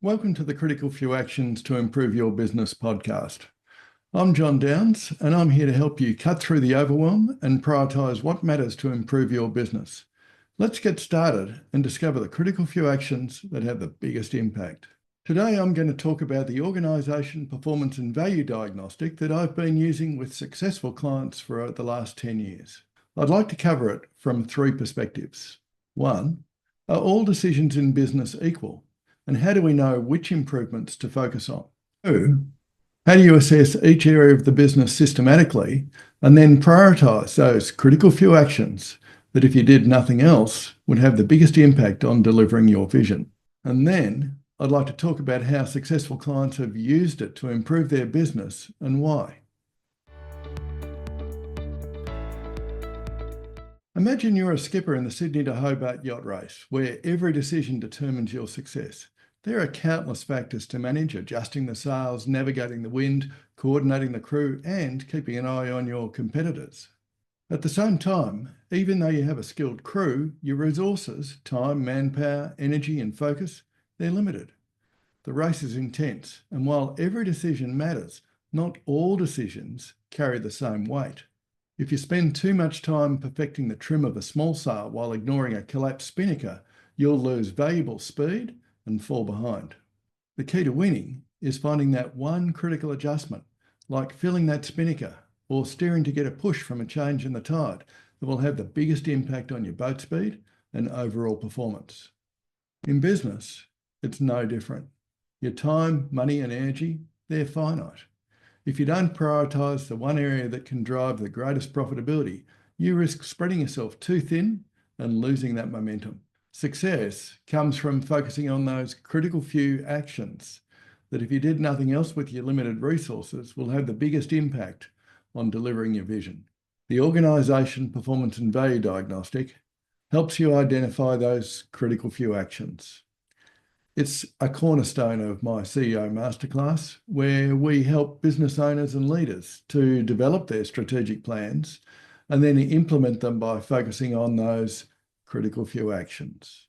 Welcome to the Critical Few Actions to Improve Your Business podcast. I'm John Downes, and I'm here to help you cut through the overwhelm and prioritise what matters to improve your business. Let's get started and discover the critical few actions that have the biggest impact. Today, I'm going to talk about the Organisation Performance and Value Diagnostic that I've been using with successful clients for the last 10 years. I'd like to cover it from three perspectives. 1, are all decisions in business equal? And how do we know which improvements to focus on? 2, how do you assess each area of the business systematically and then prioritise those critical few actions that, if you did nothing else, would have the biggest impact on delivering your vision? And then I'd like to talk about how successful clients have used it to improve their business and why. Imagine you're a skipper in the Sydney to Hobart yacht race, where every decision determines your success. There are countless factors to manage: adjusting the sails, navigating the wind, coordinating the crew, and keeping an eye on your competitors. At the same time, even though you have a skilled crew, your resources, time, manpower, energy, and focus, they're limited. The race is intense, and while every decision matters, not all decisions carry the same weight. If you spend too much time perfecting the trim of a small sail while ignoring a collapsed spinnaker, you'll lose valuable speed and fall behind. The key to winning is finding that one critical adjustment, like filling that spinnaker or steering to get a push from a change in the tide, that will have the biggest impact on your boat speed and overall performance. In business, it's no different. Your time, money, and energy, they're finite. If you don't prioritise the one area that can drive the greatest profitability, you risk spreading yourself too thin and losing that momentum. Success comes from focusing on those critical few actions that, if you did nothing else with your limited resources, will have the biggest impact on delivering your vision. The Organisation Performance and Value Diagnostic helps you identify those critical few actions. It's a cornerstone of my CEO Masterclass, where we help business owners and leaders to develop their strategic plans and then implement them by focusing on those critical few actions.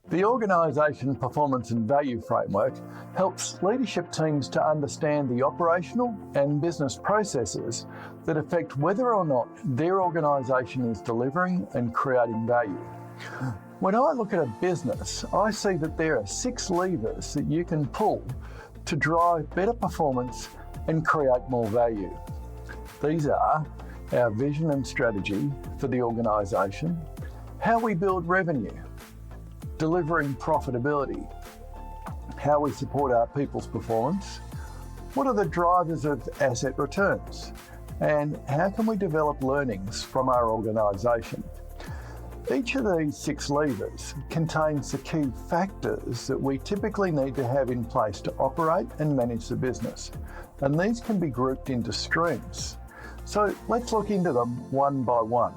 The Organisation Performance and Value Framework helps leadership teams to understand the operational and business processes that affect whether or not their organisation is delivering and creating value. When I look at a business, I see that there are 6 levers that you can pull to drive better performance and create more value. These are our vision and strategy for the organisation, how we build revenue, delivering profitability, how we support our people's performance, what are the drivers of asset returns, and how can we develop learnings from our organisation. Each of these 6 levers contains the key factors that we typically need to have in place to operate and manage the business, and these can be grouped into streams. So let's look into them one by one.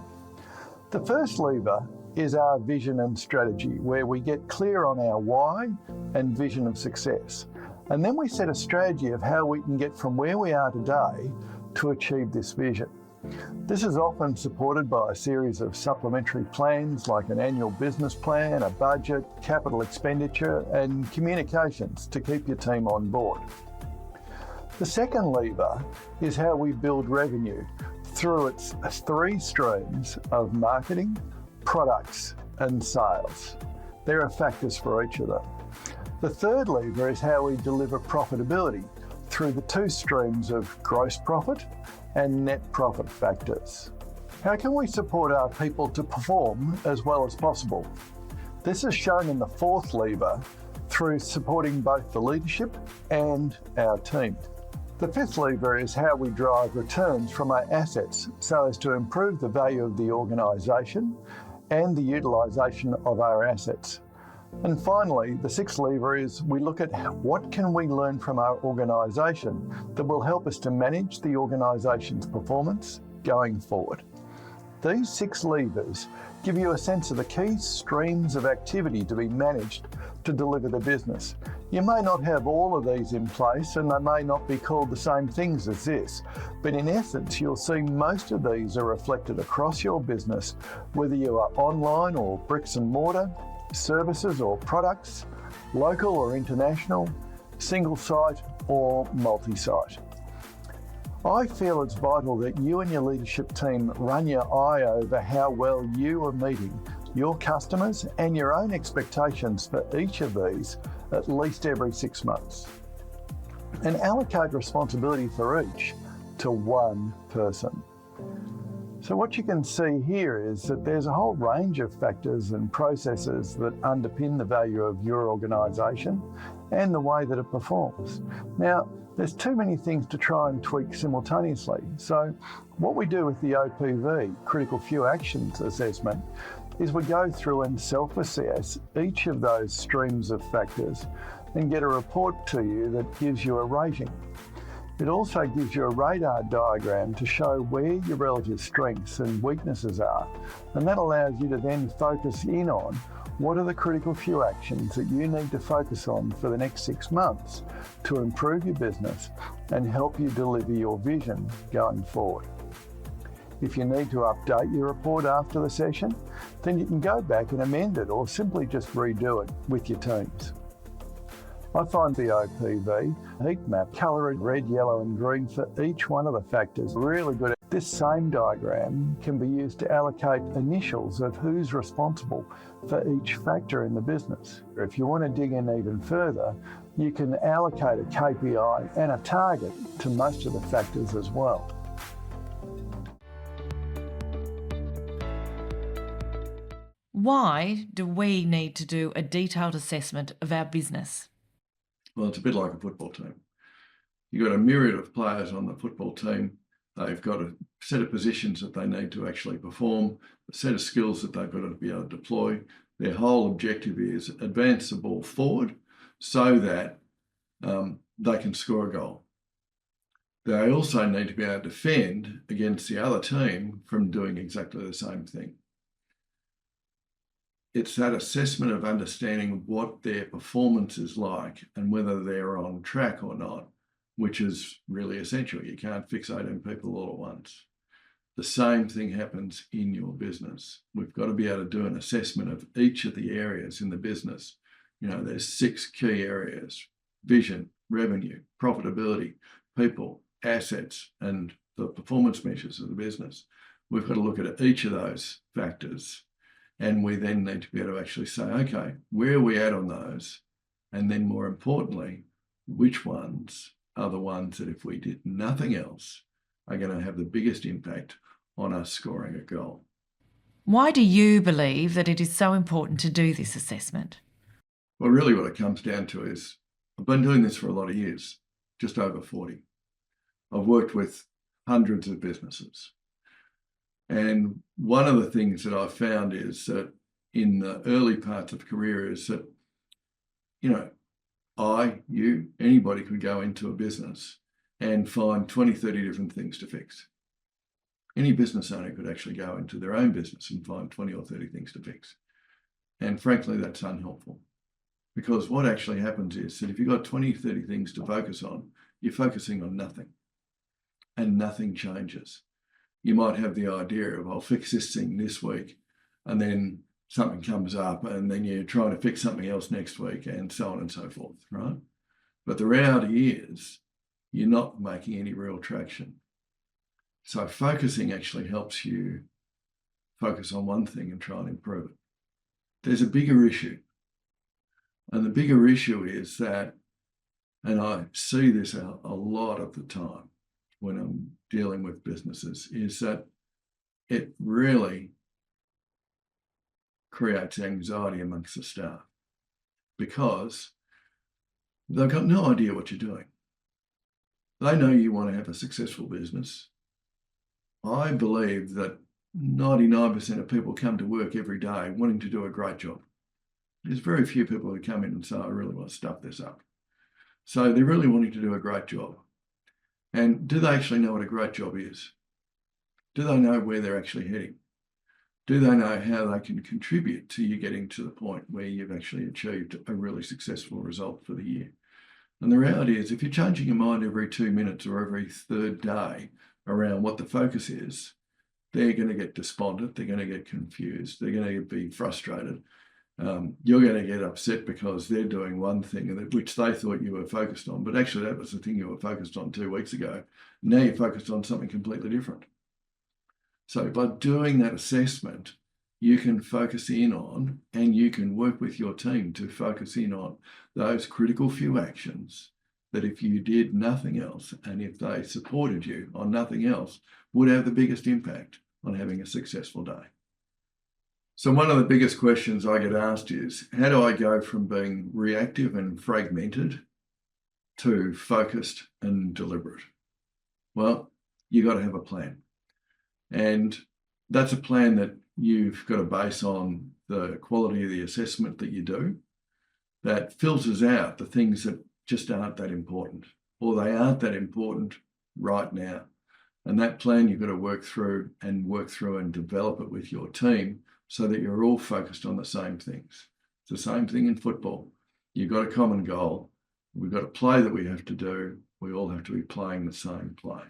The first lever is our vision and strategy, where we get clear on our why and vision of success. And then we set a strategy of how we can get from where we are today to achieve this vision. This is often supported by a series of supplementary plans like an annual business plan, a budget, capital expenditure, and communications to keep your team on board. The second lever is how we build revenue through its 3 streams of marketing, products, and sales. There are factors for each of them. The third lever is how we deliver profitability through the 2 streams of gross profit and net profit factors. How can we support our people to perform as well as possible? This is shown in the 4th lever through supporting both the leadership and our team. The 5th lever is how we drive returns from our assets so as to improve the value of the organisation and the utilisation of our assets. And finally, the 6th lever is we look at what can we learn from our organisation that will help us to manage the organisation's performance going forward. These 6 levers give you a sense of the key streams of activity to be managed to deliver the business. You may not have all of these in place and they may not be called the same things as this, but in essence you'll see most of these are reflected across your business, whether you are online or bricks and mortar, services or products, local or international, single site or multi-site. I feel it's vital that you and your leadership team run your eye over how well you are meeting your customers and your own expectations for each of these at least every 6 months. And allocate responsibility for each to one person. So what you can see here is that there's a whole range of factors and processes that underpin the value of your organisation and the way that it performs. Now, there's too many things to try and tweak simultaneously. So what we do with the OPV, Critical Few Actions assessment, is we go through and self-assess each of those streams of factors and get a report to you that gives you a rating. It also gives you a radar diagram to show where your relative strengths and weaknesses are, and that allows you to then focus in on what are the critical few actions that you need to focus on for the next 6 months to improve your business and help you deliver your vision going forward. If you need to update your report after the session, then you can go back and amend it or simply just redo it with your teams. I find the OPV heat map, coloured red, yellow and green for each one of the factors really good. This same diagram can be used to allocate initials of who's responsible for each factor in the business. If you want to dig in even further, you can allocate a KPI and a target to most of the factors as well. Why do we need to do a detailed assessment of our business? Well, it's a bit like a football team. You've got a myriad of players on the football team. They've got a set of positions that they need to actually perform, a set of skills that they've got to be able to deploy. Their whole objective is advance the ball forward so that they can score a goal. They also need to be able to defend against the other team from doing exactly the same thing. It's that assessment of understanding what their performance is like and whether they're on track or not, which is really essential. You can't fix 18 people all at once. The same thing happens in your business. We've got to be able to do an assessment of each of the areas in the business. You know, there's 6 key areas: vision, revenue, profitability, people, assets, and the performance measures of the business. We've got to look at each of those factors. And we then need to be able to actually say, okay, where are we at on those? And then more importantly, which ones are the ones that if we did nothing else are going to have the biggest impact on us scoring a goal. Why do you believe that it is so important to do this assessment? Well, really what it comes down to is I've been doing this for a lot of years, just over 40. I've worked with hundreds of businesses. And one of the things that I've found is that in the early parts of career is that, you know, anybody could go into a business and find 20, 30 different things to fix. Any business owner could actually go into their own business and find 20 or 30 things to fix. And frankly, that's unhelpful. Because what actually happens is that if you've got 20, 30 things to focus on, you're focusing on nothing. And nothing changes. You might have the idea of, I'll fix this thing this week, and then something comes up, and then you're trying to fix something else next week, and so on and so forth, right? But the reality is, you're not making any real traction. So focusing actually helps you focus on one thing and try and improve it. There's a bigger issue. And the bigger issue is that, and I see this a lot of the time when I'm dealing with businesses, is that it really creates anxiety amongst the staff because they've got no idea what you're doing. They know you want to have a successful business. I believe that 99% of people come to work every day wanting to do a great job. There's very few people who come in and say, I really want to stuff this up. So they're really wanting to do a great job. And do they actually know what a great job is? Do they know where they're actually heading? Do they know how they can contribute to you getting to the point where you've actually achieved a really successful result for the year? And the reality is, if you're changing your mind every 2 minutes or every third day around what the focus is, they're going to get despondent, they're going to get confused, they're going to be frustrated. You're going to get upset because they're doing one thing which they thought you were focused on, but actually that was the thing you were focused on 2 weeks ago. Now you're focused on something completely different. So by doing that assessment, you can focus in on, and you can work with your team to focus in on those critical few actions that if you did nothing else, and if they supported you on nothing else, would have the biggest impact on having a successful day. So one of the biggest questions I get asked is, how do I go from being reactive and fragmented to focused and deliberate? Well, you've got to have a plan. And that's a plan that you've got to base on the quality of the assessment that you do, that filters out the things that just aren't that important, or they aren't that important right now. And that plan you've got to work through and develop it with your team so that you're all focused on the same things. It's the same thing in football. You've got a common goal. We've got a play that we have to do. We all have to be playing the same play.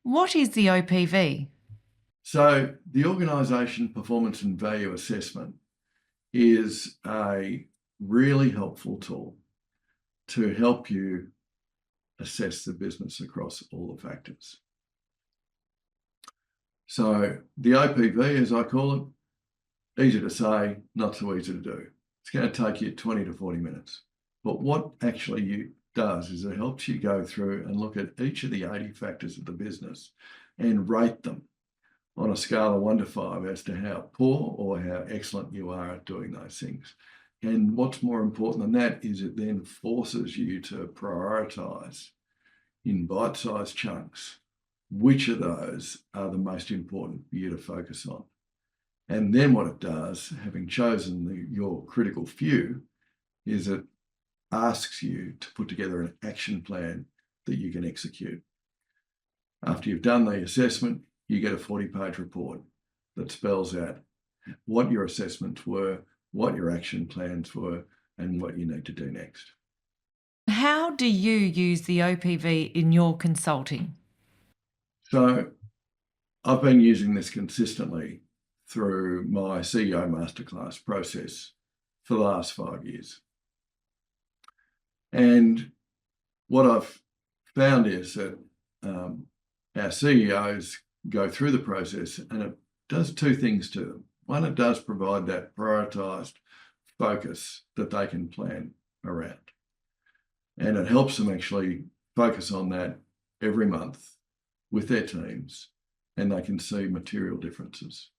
What is the OPV? So the Organisation Performance and Value Assessment is a really helpful tool to help you assess the business across all the factors. So the OPV, as I call it, easy to say, not so easy to do. It's going to take you 20 to 40 minutes. But what actually does is it helps you go through and look at each of the 80 factors of the business and rate them on a scale of 1 to 5 as to how poor or how excellent you are at doing those things. And what's more important than that is it then forces you to prioritise in bite-sized chunks which of those are the most important for you to focus on. And then what it does, having chosen your critical few, is it asks you to put together an action plan that you can execute. After you've done the assessment, you get a 40-page report that spells out what your assessments were, what your action plans were, and what you need to do next. How do you use the OPV in your consulting? So I've been using this consistently through my CEO masterclass process for the last 5 years. And what I've found is that our CEOs go through the process, and it does 2 things to them. One, it does provide that prioritised focus that they can plan around. And it helps them actually focus on that every month with their teams, and they can see material differences.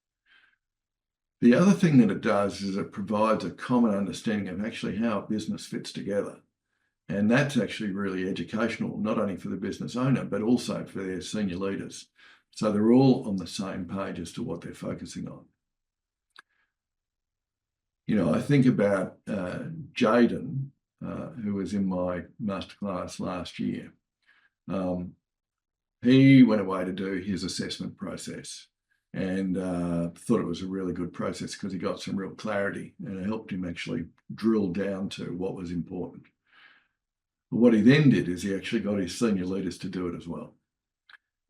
The other thing that it does is it provides a common understanding of actually how a business fits together. And that's actually really educational, not only for the business owner, but also for their senior leaders. So they're all on the same page as to what they're focusing on. You know, I think about Jaden, who was in my masterclass last year. He went away to do his assessment process and thought it was a really good process because he got some real clarity, and it helped him actually drill down to what was important. But what he then did is he actually got his senior leaders to do it as well.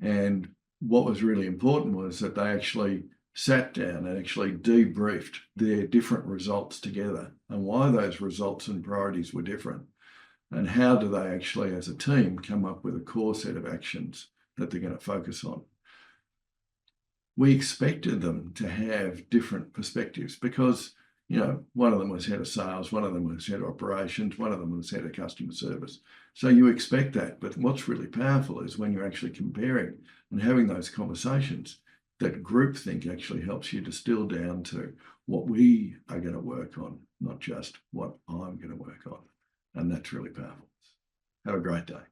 And what was really important was that they actually sat down and actually debriefed their different results together and why those results and priorities were different, and how do they actually as a team come up with a core set of actions that they're going to focus on. We expected them to have different perspectives because, you know, one of them was head of sales, one of them was head of operations, one of them was head of customer service. So you expect that, but what's really powerful is when you're actually comparing and having those conversations, that groupthink actually helps you distill down to what we are going to work on, not just what I'm going to work on. And that's really powerful. Have a great day.